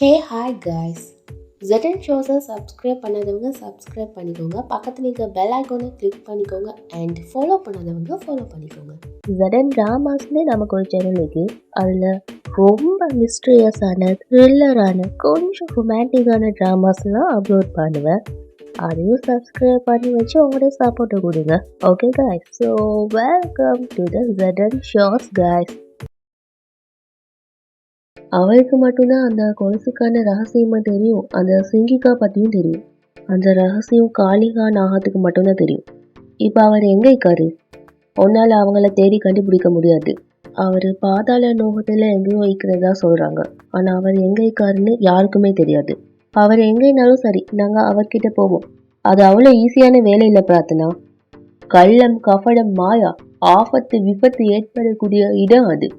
ஹே hi guys. ZN ஷோஸை subscribe பண்ணாதவங்க subscribe பண்ணிக்கோங்க. பக்கத்தில் இருக்க பெல் ஐக்கானை கிளிக் பண்ணிக்கோங்க அண்ட் ஃபாலோ பண்ணாதவங்க ஃபாலோ பண்ணிக்கோங்க. ZN ட்ராமாஸ்னே நமக்கு ஒரு சேனல் இருக்கு. அதில் ரொம்ப மிஸ்ட்ரியஸான த்ரில்லரான கொஞ்சம் ரொமான்டிக்கான ட்ராமாஸ்லாம் அப்லோட் பண்ணுவேன். அதையும் சப்ஸ்கிரைப் பண்ணி வச்சு உங்களுடைய சப்போர்ட்டை கொடுங்க. Okay guys, so welcome to the ZN shows guys. அவளுக்கு மட்டும்தான் அந்த கொலுசுக்கான ரகசியமாக தெரியும். அந்த சிங்கிகா பற்றியும் தெரியும். அந்த ரகசியம் காளிகா நாகத்துக்கு மட்டும்தான் தெரியும். இப்போ அவர் எங்கே இருக்காரு? உன்னால் அவங்கள தேடி கண்டுபிடிக்க முடியாது. அவர் பாதாள நோகத்தில் எங்கேயும் வைக்கிறதா சொல்கிறாங்க. ஆனால் அவர் எங்கே இருக்காருன்னு யாருக்குமே தெரியாது. அவர் எங்கேனாலும் சரி, நாங்கள் அவர்கிட்ட போவோம். அது அவ்வளோ ஈஸியான வேலை இல்லை பிரார்த்தனா. கள்ளம், கபடம், மாயா, ஆபத்து, விபத்து ஏற்படக்கூடிய இடம் அது.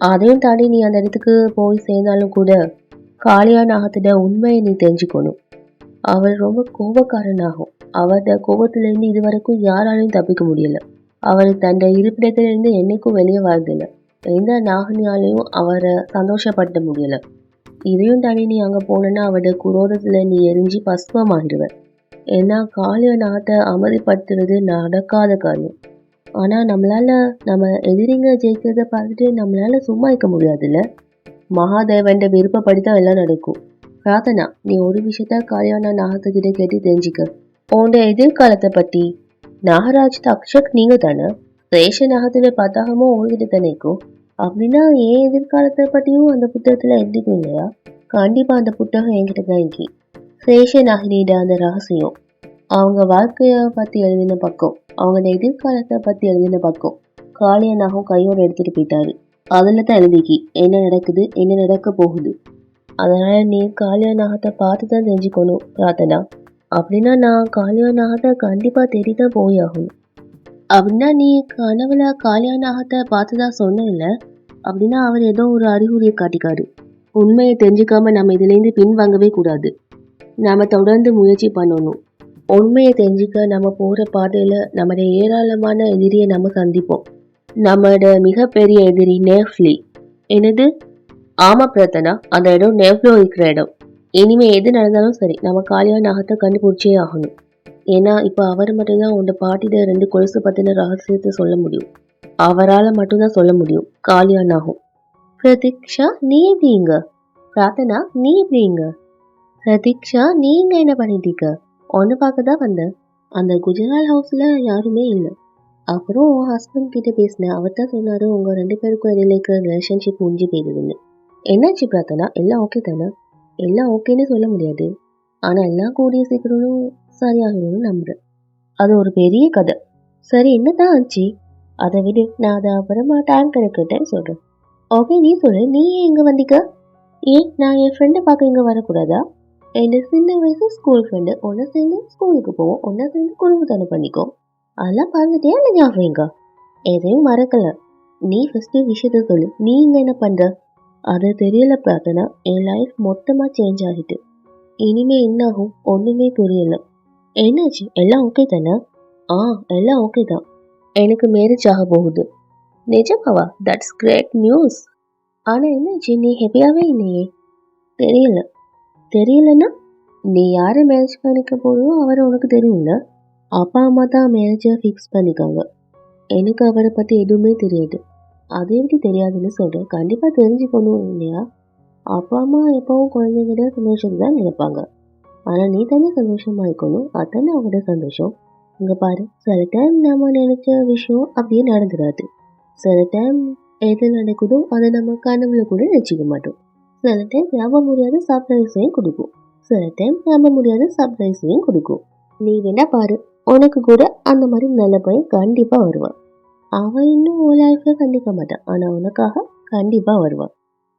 அதையும் தாண்டி நீ அந்த இடத்துக்கு போய் சேர்ந்தாலும் கூட காளியா நாகத்திட உண்மையை நீ தெரிஞ்சுக்கணும். அவர் ரொம்ப கோபக்காரனாகும். அவரோட கோபத்திலேருந்து இதுவரைக்கும் யாராலையும் தப்பிக்க முடியல. அவர் தன் இருப்பிடத்திலிருந்து என்னைக்கும் வெளியே வாழ்தில்லை. எந்த நாகனியாலையும் அவரை சந்தோஷப்படுத்த முடியல. இதையும் தாண்டி நீ அங்கே போனேன்னா அவரோட குரோதத்தில் நீ எரிஞ்சு பஸ்வமாகிடுவ. ஏன்னா காளியா நாகத்தை அமைதிப்படுத்துறது நடக்காத காரியம். ஆனால் நம்ம எதிரிங்க ஜெயிக்கிறத பார்த்துட்டு நம்மளால சும்மா இருக்க முடியாதுல்ல. மகாதேவன் விருப்பப்படி தான் எல்லாம் நடக்கும். பிரார்த்தனா, நீ ஒரு விஷயத்த காளியான நாகத்துக்கிட்ட கேட்டு தெரிஞ்சுக்க. உன்னோட எதிர்காலத்தை பற்றி. நாகராஜ் தக்ஷக் நீங்க தானே? சேஷ நாகத்துல பத்தாகமும் உங்ககிட்ட தானே இருக்கும். அப்படின்னா என் எதிர்காலத்தை பற்றியும் அந்த புத்தகத்தில் எழுதிக்கும் இல்லையா? கண்டிப்பாக அந்த புத்தகம் என்கிட்ட தான் இருக்கு. சேஷ நாகினியோட அந்த ரகசியம், அவங்க வாழ்க்கையை பற்றி எழுதின பக்கம், அவங்க எதிர்காலத்தை பற்றி எழுதின பக்கம் காளியனாகவும் கையோடு எடுத்துகிட்டு போயிட்டாரு. அதில் தான் எழுதிக்கி என்ன நடக்குது, என்ன நடக்க போகுது. அதனால் நீ காளியநாகத்தை பார்த்து தான் தெரிஞ்சுக்கணும் பிரார்த்தனா. அப்படின்னா நான் காளியநாகத்தை கண்டிப்பாக தேடி தான் போய் ஆகணும். அப்படின்னா நீ கனவுல காளியநாகத்தை பார்த்து தான் சொன்ன. அப்படின்னா அவர் ஏதோ ஒரு அறிகுறியை காட்டிக்காரு. உண்மையை தெரிஞ்சுக்காம நம்ம இதுலேருந்து பின்வாங்கவே கூடாது. நம்ம தொடர்ந்து முயற்சி பண்ணணும். உண்மையை தெரிஞ்சுக்க நம்ம போகிற பாதையில் நம்மளோட ஏராளமான எதிரியை நம்ம சந்திப்போம். நம்மளோட மிகப்பெரிய எதிரி நேஃப்லி. என்னது? ஆமாம் பிரார்த்தனா, அந்த இடம் நேஃப்லோ இருக்கிற இடம். இனிமேல் எது நடந்தாலும் சரி, நம்ம காளியா நாகத்தை கண்டுபிடிச்சே ஆகணும். ஏன்னா இப்போ அவர் மட்டும்தான் உன்னோட பாட்டியோட 2 கொலுசு பற்றின ரகசியத்தை சொல்ல முடியும். அவரால் மட்டும்தான் சொல்ல முடியும். காளியா நாகம். பிரதீக்ஷா, நீ எப்படி இங்க? பிரார்த்தனா, நீ எப்படி இங்க? பிரதீக்ஷா, நீங்க என்ன பண்ணிட்டு இருக்க? ஒன்று பார்க்க தான் வந்தேன். அந்த குஜரால் ஹவுஸில் யாருமே இல்லை. அப்புறம் உன் ஹஸ்பண்ட் கிட்ட பேசினேன். அவர் தான் சொன்னார் உங்கள் 2 பேருக்கும் இடையில இருக்கிற ரிலேஷன்ஷிப் முடிஞ்சு போயிடுதுன்னு. என்னாச்சு பிரார்த்தனா? எல்லாம் ஓகே தானே? எல்லாம் ஓகேன்னு சொல்ல முடியாது. ஆனால் எல்லாம் கூடிய சீக்கிரமும் சரியாகணும்னு நம்புகிறேன். அது ஒரு பெரிய கதை. சரி, என்னதான் ஆச்சு? அதை விடு, நான் அதை அப்புறமா டைம் கிடைக்கிட்டேன்னு சொல்கிறேன். ஓகே, நீ சொல்லு, நீ ஏன் இங்கே வந்திக்க? ஏன் நான் என் ஃப்ரெண்டை பார்க்க இங்கே வரக்கூடாதா? என் சின்ன வயசு ஸ்கூல் ஃப்ரெண்டு. ஒன்றா சேர்ந்து ஸ்கூலுக்கு போவோம், ஒன்றா சேர்ந்து குடும்பத்தானே பண்ணிக்கோ. அதெல்லாம் பார்த்துட்டே இல்லை ஞாபகங்க. எதையும் மறக்கல. நீ ஃபஸ்ட்டு விஷயத்த சொல்லு, நீ இங்கே என்ன பண்ணுற? அது தெரியல பிரார்த்தனா. என் லைஃப் மொத்தமாக சேஞ்ச் ஆகிட்டு. இனிமே என்னாகும் ஒன்றுமே புரியல. என்னாச்சு? எல்லாம் ஓகே தானே? ஆ, எல்லாம் ஓகே தான். எனக்கு மேரேஜ் ஆக போகுது. நிஜமாவா? That's great news. ஆனால் என்னாச்சு, நீ ஹெப்பியாகவே இல்லையே? தெரியல. தெரியலன்னா நீ யாரை மேரேஜ் பண்ணிக்க போறியோ அவரை உனக்கு தெரியும்ல. அப்பா அம்மா தான் மேரேஜை ஃபிக்ஸ் பண்ணிக்காங்க. எனக்கு அவரை பற்றி எதுவுமே தெரியாது. அது எப்படி தெரியாதுன்னு சொல்கிறேன். கண்டிப்பாக தெரிஞ்சுக்கணும் இல்லையா? அப்பா அம்மா எப்பவும் குழந்தைங்கிட்ட சந்தோஷம் தான் நினைப்பாங்க. ஆனால் நீ தானே சந்தோஷமாக இருக்கணும். அதுதானே அவங்களோட சந்தோஷம். இங்கே பாரு, சில டைம் நம்ம நினைச்ச விஷயம் அப்படியே நடந்துடாது. சில டைம் எது நடக்குதோ அதை நம்ம கனவுல கூட நினச்சிக்க மாட்டோம். சில டைம் நம்ப முடியாத சர்ப்ரைஸையும் கொடுக்கும். சில டைம் நம்ப முடியாத சர்ப்ரைஸையும் கொடுக்கும். நீ வேணா பாரு, உனக்கு கூட அந்த மாதிரி நல்ல பையன் கண்டிப்பாக வருவான். அவன் இன்னும் உன் லைஃப்பை கண்டிக்க மாட்டான், ஆனால் உனக்காக கண்டிப்பாக வருவான்.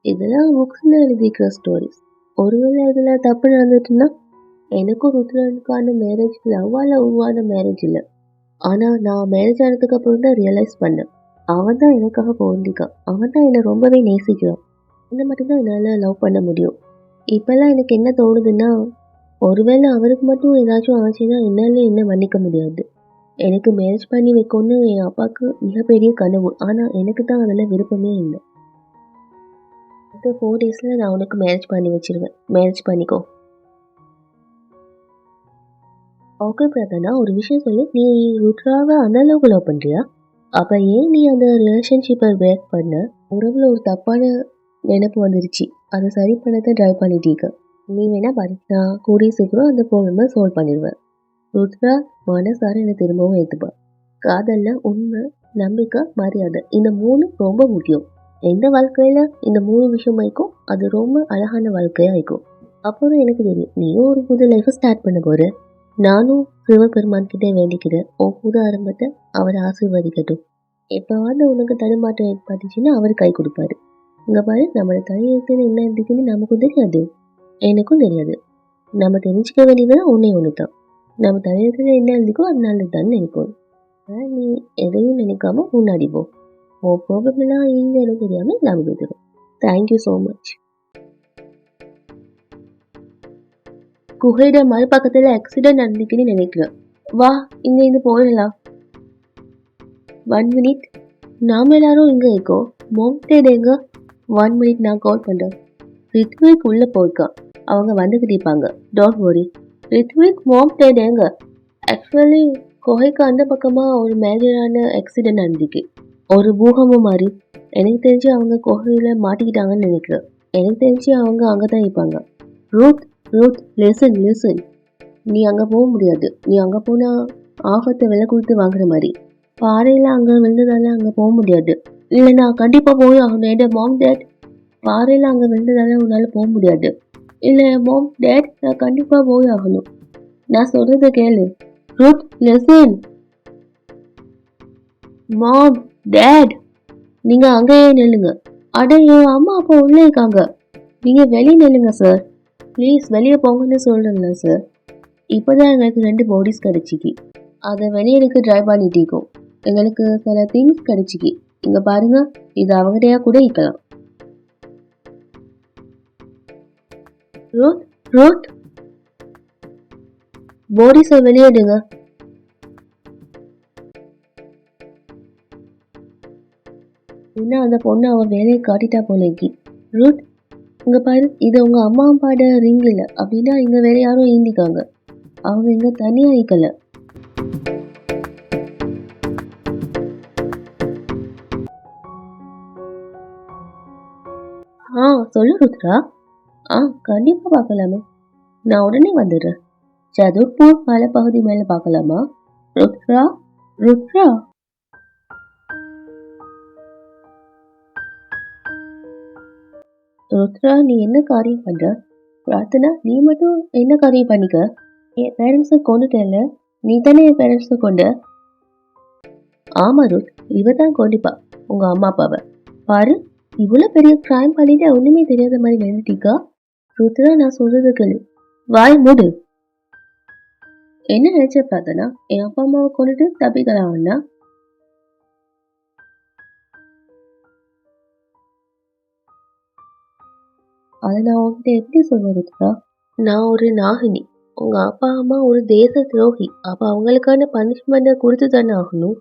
இதெல்லாம் புக்ஸில் எழுதிக்கிற ஸ்டோரிஸ். ஒருவேளை இதில் தப்பு நடந்துட்டுன்னா, எனக்கும் ருத்ரனுக்கான மேரேஜ் லவ்வால் உருவான மேரேஜ் இல்லை. ஆனால் நான் மேரேஜ் ஆனதுக்கு அப்புறம் தான் ரியலைஸ் பண்ணேன். அவன் தான் எனக்காக பொருந்திக்கான். அவன் தான் என்னை ரொம்பவே நேசிக்கிறான். இந்த மட்டும்தான் என்னால் லவ் பண்ண முடியும். இப்போல்லாம் எனக்கு என்ன தோணுதுன்னா, ஒருவேளை அவருக்கு மட்டும் ஏதாச்சும் ஆச்சுன்னா என்னால் என்ன மன்னிக்க முடியாது. எனக்கு மேரேஜ் பண்ணி வைக்கணும்னு என் அப்பாவுக்கு மிகப்பெரிய கனவு. ஆனால் எனக்கு தான் அதில் விருப்பமே இல்லை. அடுத்த 4 டேஸில் நான் உனக்கு மேரேஜ் பண்ணி வச்சிருவேன். மேரேஜ் பண்ணிக்கோ. ஓகே பிரதனா, ஒரு விஷயம் சொல்லு. நீ ருத்ராவை அந்த அளவுக்கு லவ் பண்ணுறியா? அப்போ ஏன் நீ அந்த ரிலேஷன்ஷிப்பை பிரேக் பண்ண? உறவில் ஒரு தப்பான நினைப்பு வந்துருச்சு. அதை சரி பண்ண தான் ட்ரை பண்ணிட்டீங்க. நீ வேணா பாரு, நான் கூடிய சீக்கிரம் அந்த ப்ராப்ளமை சால்வ் பண்ணிடுவேன். ருத்ரா மனசார என்னை திரும்பவும் ஏற்றுப்பா. காதல்ல உண்மை, நம்பிக்கை, மரியாதை, இந்த 3 ரொம்ப முக்கியம். எந்த வாழ்க்கையில் இந்த 3 விஷயமாய்க்கும் அது ரொம்ப அழகான வாழ்க்கையாக இருக்கும். அப்புறம் எனக்கு தெரியும் நீயும் ஒரு புது லைஃப்பை ஸ்டார்ட் பண்ண போகிற. நானும் சிவபெருமான் கிட்டே வேண்டிக்கிறேன் உன் புது ஆரம்பத்தை அவர் ஆசீர்வதிக்கட்டும். எப்போவாவது உனக்கு தடுமாற்றம் ஏற்பட்டுச்சுன்னா அவர் கை கொடுப்பாரு. இங்கே பாரு, நம்மளோட தலையெழுத்துன்னு என்ன இருந்துக்குன்னு நமக்கும் தெரியாது, எனக்கும் தெரியாது. நம்ம தெரிஞ்சுக்க வேண்டியதுன்னா ஒன்று தான். நம்ம தலையெழுத்துல என்ன எழுதிக்கோ அது நல்லது தான் நினைக்கும். நீ எதையும் நினைக்காம முன்னாடி போ. உன் ப்ராப்ளம்லாம் இடம் தெரியாமல் இல்லாமல் போயிடும். Thank you so much. குகையிட மறுபக்கத்தில் ஆக்சிடென்ட் நடந்துக்குன்னு நினைக்கிறேன். வா, இங்கே இருந்து போயிடலாம். 1 மினிட். நாம எல்லாரும் இங்கே இருக்கோம். மோம்டேட் எங்க? 1 மினிட், நான் கால் பண்ணுறேன். ரித்விக் உள்ளே போயிருக்கான். அவங்க வந்துக்கிட்டு இருப்பாங்க. Don't worry. ரித்விக், மோம்டேட் எங்க? ஆக்சுவலி குகைக்கு அந்த பக்கமாக ஒரு மேஜரான ஆக்சிடென்ட் நடந்துக்கு. ஒரு பூகம்பம் மாதிரி. எனக்கு தெரிஞ்சு அவங்க குகையில் மாட்டிக்கிட்டாங்கன்னு நினைக்கிறேன். எனக்கு தெரிஞ்சு அவங்க அங்கே தான் இருப்பாங்க. Ruth, listen. நீ அங்கே போக முடியாது. நீ அங்கே போனால் ஆபத்தை விலை கொடுத்து வாங்குற மாதிரி. பாறையில் அங்கே விழுந்ததால அங்கே போக முடியாது. இல்லை, நான் கண்டிப்பாக போய் ஆகணும். என்ன மாம் டேட், பாறையில் அங்கே விழுந்ததால உன்னால் போக முடியாது. இல்லை மாம் டேட், நான் கண்டிப்பாக போய் ஆகணும். நான் சொல்கிறத கேளு. Ruth, listen. மாம், டேட், நீங்கள் அங்கேயே நில்லுங்க. அட, என் அம்மா அப்பா உள்ளே இருக்காங்க. நீங்கள் வெளியே நில்லுங்க சார். ப்ளீஸ் வெளியே போங்கன்னு சொல்கிறேங்களா சார். இப்போ தான் எங்களுக்கு 2 பாடிஸ் கிடச்சிக்கி. அதை வெளியே எடுக்க ட்ரை பண்ணிட்டீங்கோ. எங்களுக்கு சில திங்ஸ் கிடச்சிக்கி. இங்கே பாருங்கள், இது அவங்ககிட்டயா கூட இருக்கலாம். ரூத், பாடிஸை வெளியேடுங்க. இன்னும் அந்த பொண்ணு அவன் வேலையை காட்டிட்டா போலேக்கி. ரூத், இங்கே பாரு, இது உங்கள் அம்மா அப்பாட ரிங் இல்லை. அப்படின்னா இங்கே வேற யாரும் ஈந்திக்காங்க. அவங்க இங்கே தனியாக ஈக்கல. சொல்லு ருத்ரா. கண்டிப்பாக பார்க்கலாமே. நான் உடனே வந்துடுறேன். ஜதுர்பூர் மலைப்பகுதி மேலே பார்க்கலாமா? ருத்ரா, நீ என்ன காரியம் பண்ற? பிரார்த்தனா, நீ மட்டும் என்ன காரியம் பண்ணிக்க? என் பேரண்ட்ஸை கொண்டுட்டேன்ல. நீ தானே என் பேரண்ட்ஸை கொண்ட? ஆமா ரூத், இவ தான் கொண்டிப்பா உங்க அம்மா அப்பாவை. பாரு, இவ்வளோ பெரிய கிரைம் பண்ணிட்டு ஒண்ணுமே தெரியாத மாதிரி நினைட்டிக்கா. ருத்ரா, நான் சொல்றது கேளு. வாய் மூடு. என்ன நினைச்ச பிரார்த்தனா? என் அப்பா அம்மாவை கொண்டுட்டு தப்பிக்கலாம்னா? அதை நான் உங்ககிட்ட எப்படி சொல்வேன் ருத்ரா? நான் ஒரு நாகினி. உங்க அப்பா அம்மா ஒரு தேச துரோகி. அப்ப அவங்களுக்கான பனிஷ்மெண்ட்டை கொடுத்து தானே ஆகணும்.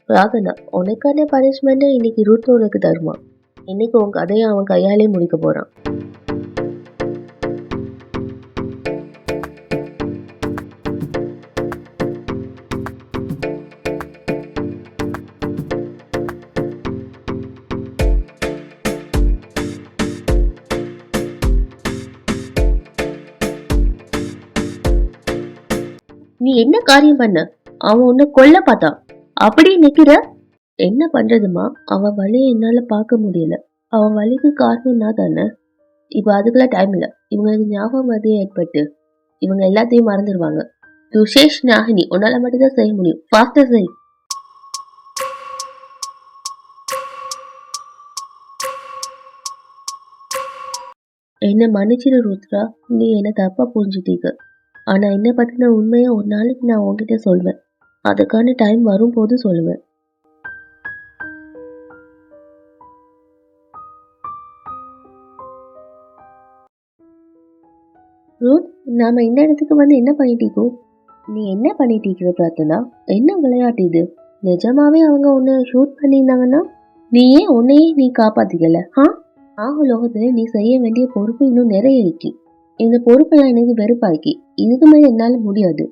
பிரார்த்தனா, உனக்கான பனிஷ்மெண்ட்டை இன்னைக்கு ரூத் உனக்கு தருமா? இன்னைக்கு உங்க கதையை அவன் கையாலே முடிக்க போறான். நீ என்ன காரியம் பண்ண? அவன் உன்னை கொல்ல பார்த்தான். அப்படி நிக்கிற? என்ன பண்றதுமா? அவன் வலியை என்னால பார்க்க முடியல. அவன் வலிக்கு காரணம் நான் தானே. இப்ப அதுக்கெல்லாம் டைம் இல்லை. இவங்களுக்கு ஞாபகம் மதியம் ஏற்பட்டு இவங்க எல்லாத்தையும் மறந்துடுவாங்க. துஷேஷ், நாகினி, உன்னால மட்டும்தான் செய்ய முடியும். ஃபாஸ்டா செய். என்ன மன்னிச்சிரு ருத்ரா, நீ என்ன தப்பா புரிஞ்சுட்டீங்க. ஆனா என்ன பத்தின உண்மையை ஒரு நாளைக்கு நான் உங்ககிட்ட சொல்வேன். அதுக்கான டைம் வரும்போது சொல்லுவேன். ரூத், நாம இந்த இடத்துக்கு வந்து என்ன பண்ணிட்டீங்கோ? நீ என்ன பண்ணிட்டீங்க பிரார்த்தனா? என்ன விளையாட்டு இது? நிஜமாவே அவங்க உன்னை ஷூட் பண்ணியிருந்தாங்கன்னா நீ ஏன் உன்னையே நீ காப்பாத்திக்கல? நாகலோகத்துல நீ செய்ய வேண்டிய பொறுப்பு இன்னும் நிறைய இருக்கு. இந்த பொறுப்பெல்லாம் எனக்கு வெறுப்பாக்கி. இதுக்கு மேல என்னால முடியாது.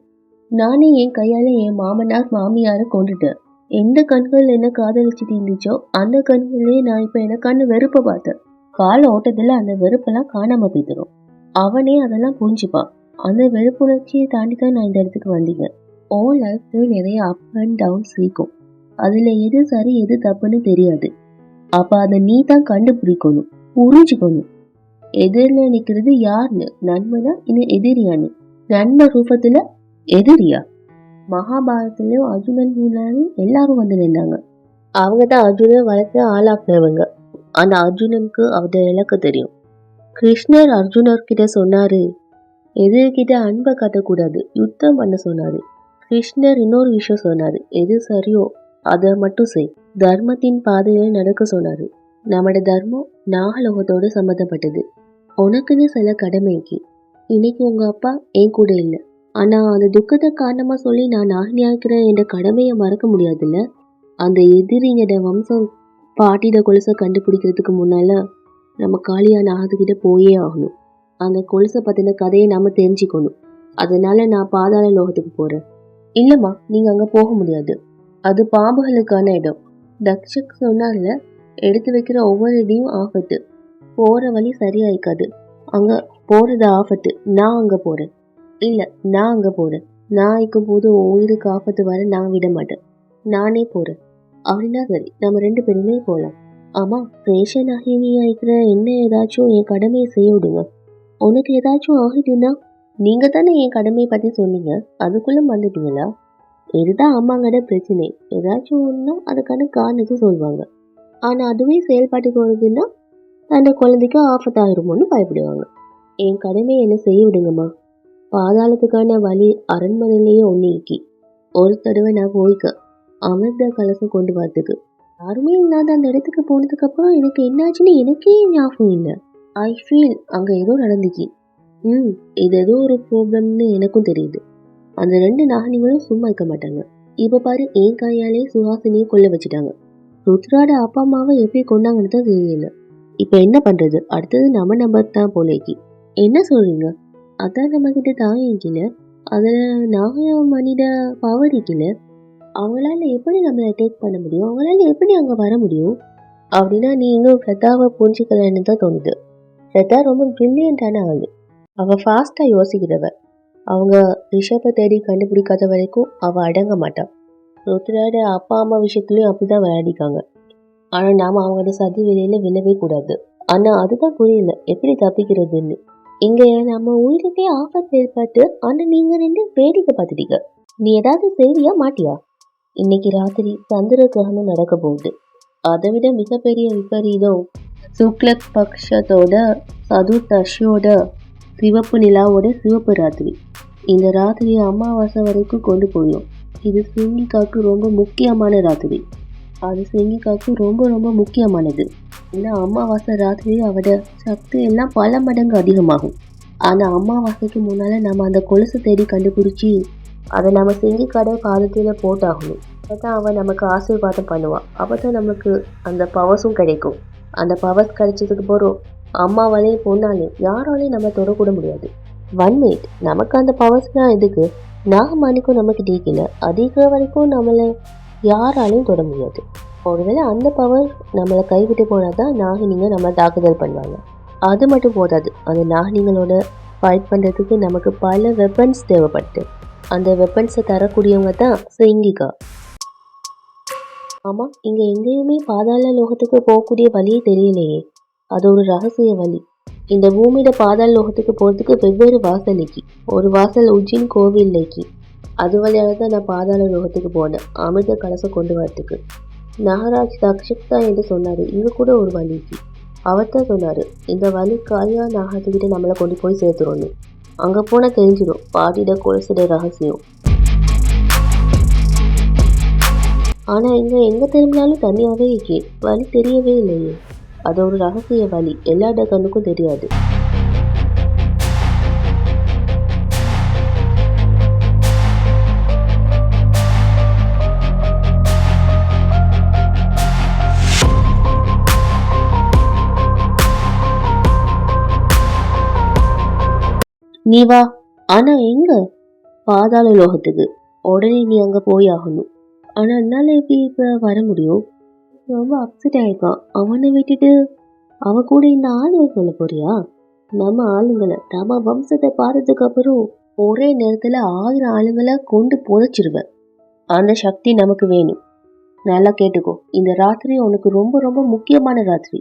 நானே என் கையால என் மாமனார் மாமியாரை கொண்டுட்டேன். எந்த கண்கள் என்ன காதலிச்சுட்டு இருந்துச்சோ அந்த கண்களே நான் இப்ப எனக்கு கண்ணு வெறுப்ப பார்த்தேன். கால ஓட்டத்துல அந்த வெறுப்பெல்லாம் காணாம போய்த்தரும். அவனே அதெல்லாம் புரிஞ்சுப்பான். அந்த வெறுப்புணர்ச்சியை தாண்டிதான் நான் இந்த இடத்துக்கு வந்தீங்க. ஓ லைஃப்ல நிறைய அப் அண்ட் டவுன்ஸ் இருக்கும். அதுல எது சரி எது தப்புன்னு தெரியாது. அப்ப அதை நீ தான் கண்டுபிடிக்கணும், புரிஞ்சுக்கணும். எதிரில நிக்கிறது யாருன்னு, நன்மைனா இன்னும் எதிரியான்னு. நன்மை ரூபத்துல எதிரியா? மகாபாரதத்திலயும் அர்ஜுனன் முன்னாடி எல்லாரும் வந்து நின்றாங்க. அவங்க தான் அர்ஜுனன் வளர்த்து ஆளாக்குனவங்க. ஆனா அர்ஜுனனுக்கு அவட இலக்கு தெரியும். கிருஷ்ணர் அர்ஜுனர்கிட்ட சொன்னாரு, எதிர்கிட்ட அன்பை காட்டக்கூடாது, யுத்தம் பண்ண சொன்னாரு. கிருஷ்ணர் இன்னொரு விஷயம் சொன்னாரு, எது சரியோ அதை மட்டும் செய், தர்மத்தின் பாதையில நடக்க சொன்னாரு. நம்மட தர்மம் நாகலோகத்தோடு சம்மந்தப்பட்டது. உனக்குன்னு சில கடமைக்கு. இன்னைக்கு உங்க அப்பா என் கூட இல்லை. ஆனா அந்த துக்கத்தை காரணமா சொல்லி நான் நாகினியாக்கிற என்ற கடமையை மறக்க முடியாதுல்ல. அந்த எதிரிங்கட வம்சம் பாட்டிட கொலுசை கண்டுபிடிக்கிறதுக்கு முன்னால நம்ம காளியா நாகத்துக்கிட்ட போயே ஆகணும். அந்த கொலுசை பத்தின கதையை நாம தெரிஞ்சுக்கணும். அதனால நான் பாதாள லோகத்துக்கு போறேன். இல்லம்மா, நீங்க அங்க போக முடியாது. அது பாம்புகளுக்கான இடம். தக்ஷக் சொன்னார்ல, எடுத்து வைக்கிற ஒவ்வொரு இடையும் ஆபத்து. போற வழி சரியாயிக்காது. அங்க போறது ஆபத்து. நான் அங்க போறேன். இல்ல, நான் அங்க போறேன். நான் இருக்கும் போது உயிருக்கு ஆபத்து வர நான் விட மாட்டேன். நானே போறேன். அப்படின்னா சரி, நம்ம 2 பேருமே போலாம். ஆமா, ரேஷன் நாகினியா இருக்கிற என்ன ஏதாச்சும் என் கடமையை செய்ய விடுங்க. உனக்கு ஏதாச்சும் ஆகிட்டுன்னா நீங்க தானே என் கடமையை பத்தி சொன்னீங்க, அதுக்குள்ள வந்துட்டீங்களா? இதுதான் அம்மாங்கட பிரச்சனை. ஏதாச்சும் ஒண்ணுன்னா அதுக்கான காரணத்தை சொல்லுவாங்க. ஆனா அதுவே செயல்பாட்டுக்கு வருதுன்னா அந்த குழந்தைக்கு ஆபத்தாயிருமோன்னு பயப்படுவாங்க. என் கடமையை என்ன செய்ய விடுங்கம்மா. பாதாளத்துக்கான வழி அரண்மனையிலேயே ஒன்னிக்கி. ஒரு தடவை நான் போய்க்க அமிர்த கலசம் கொண்டு வரதுக்கு. யாருமே இல்லாத அந்த இடத்துக்கு போனதுக்கு அப்புறம் எனக்கு என்னாச்சுன்னு எனக்கே ஞாபகம் இல்லை. ஐ ஃபீல் அங்க ஏதோ நடந்துச்சு. இது ஏதோ ஒரு ப்ராப்ளம்னு எனக்கும் தெரியுது. அந்த 2 நாகனிகளும் சும்மா இருக்க மாட்டாங்க. இப்ப பாரு, என் கையாலே சுஹாசினியை கொல்ல வச்சுட்டாங்க. ருத்ராட அப்பா அம்மாவை எப்படி கொண்டாங்கன்னு தான் தெரியல. இப்ப என்ன பண்றது? அடுத்தது நம்ம நம்பர் தான் போலேக்கு. என்ன சொல்றீங்க? அதான் நம்ம கிட்ட தாங்கிக்கல, அதுல நாகமணிட பவர் இருக்கல. அவங்களால எப்படி நம்மளை அட்டாக் பண்ண முடியும்? அவங்களால எப்படி அங்க வர முடியும்? அப்படின்னா நீ இன்னும் பிரதாவை புரிஞ்சுக்கலன்னு தான் தோணுது. பிரதா ரொம்ப பிரில்லியண்டான ஆளு. அவ ஃபாஸ்டா யோசிக்கிறவ. அவங்க ரிஷபை தேடி கண்டுபிடிக்காத வரைக்கும் அவ அடங்க மாட்டான். ருத்ராட அப்பா அம்மா விஷயத்துலயும் அப்படிதான் விளையாடிக்காங்க. ஆனா நாம அவங்களோட சதி வேலையில விழவே கூடாது. ஆனா அதுதான் புரியல, எப்படி தப்பிக்கிறதுன்னு. இங்க நம்ம உயிருக்கே ஆபத்து ஏற்பட்டு, ஆனா நீங்க 2 வேடிக்கை பார்த்துட்டீங்க. நீ ஏதாவது செய்வியா மாட்டியா? இன்னைக்கு ராத்திரி சந்திர கிரகணம் நடக்க போகுது. அதை விட மிகப்பெரிய விபரீதம் சுக்ல பக்ஷத்தோட சதுர்தசியோட சிவப்பு நிலாவோட சிவப்பு ராத்திரி. இந்த ராத்திரி அமாவாசை வரைக்கும் கொண்டு போயும். இது சிங்கிகாக்கு ரொம்ப முக்கியமான ராத்திரி. அது சிங்கிகாக்கு ரொம்ப ரொம்ப முக்கியமானது. ஏன்னா அமாவாசை ராத்திரி அவட சக்தி எல்லாம் பல மடங்கு அதிகமாகும். ஆனா அமாவாசைக்கு முன்னால நம்ம அந்த கொலுசை தேடி கண்டுபிடிச்சி அதை நம்ம சிங்கிக்காட பாதத்துல போட்டாகணும். அப்பதான் அவன் நமக்கு ஆசீர்வாதம் பண்ணுவான். அப்பதான் நமக்கு அந்த பவர்ஸும் கிடைக்கும். அந்த பவர்ஸ் கிடைச்சதுக்கு போறோம் அம்மாவாலையும் பொண்ணாலையும் யாராலையும் நம்ம தொடக்கூட முடியாது. 1 மினிட், நமக்கு அந்த பவர்ஸ்லாம் எதுக்கு? நாகமணிக்கும் நமக்கு டீக்கல, அதிக வரைக்கும் நம்மளை யாராலையும் தொட முடியாது. ஒருவேளை அந்த பவர் நம்மளை கைவிட்டு போனாதான் நாகினிங்க நம்ம தாக்குதல் பண்ணுவாங்க. அது மட்டும் போதாது, அந்த நாகினிங்களோட ஃபைட் பண்ணுறதுக்கு நமக்கு பல வெப்பன்ஸ் தேவைப்பட்டு, அந்த வெப்பன்ஸை தரக்கூடியவங்க தான் சிங்கிகா. ஆமாம், இங்கே எங்கேயுமே பாதாள லோகத்துக்கு போகக்கூடிய வழியே தெரியலையே. அது ஒரு ரகசிய வழி. இந்த பூமியில பாதாள லோகத்துக்கு போகிறதுக்கு வெவ்வேறு வாசல் இருக்கு. ஒரு வாசல் உஜ்ஜின் கோவில் இருக்கு. அது வழியாக தான் நான் பாதாள லோகத்துக்கு போனேன், அமிர்த கலசம் கொண்டு வரத்துக்கு. நாகராஜ் தக்ஷக் தான் என்று சொன்னாரு. இங்க கூட ஒரு வழி இருக்கு. அவர் தான் சொன்னாரு, இந்த வழி காளியா நாகத்துக்கிட்ட நம்மளை கொண்டு போய் சேர்த்துரும்னு. அங்க போனா தெரிஞ்சிடும் பாட்டிட கொலுசுட ரகசியம். ஆனா இங்க எங்க திரும்பினாலும் தனியாவே இருக்கே, வழி தெரியவே இல்லையே. அது ஒரு ரகசிய வழி, எல்லா கண்ணுக்கும் தெரியாது. நீ வா. ஆனா எங்க? பாதாள லோகத்துக்கு. உடனே நீ அங்க போய் ஆகணும். ஆனா என்னால எப்படி இப்ப வர முடியும்? ரொம்ப அப்செட் ஆயிருக்கான். அவனை விட்டுட்டு அவன் கூட இந்த ஆளுங்க சொல்ல போறியா? நம்ம ஆளுங்களை நம்ம வம்சத்தை பார்த்ததுக்கு அப்புறம் ஒரே நேரத்துல 1000 ஆளுங்களை கொண்டு புதைச்சிருவேன். அந்த சக்தி நமக்கு வேணும். நல்லா கேட்டுக்கோ, இந்த ராத்திரி உனக்கு ரொம்ப ரொம்ப முக்கியமான ராத்திரி.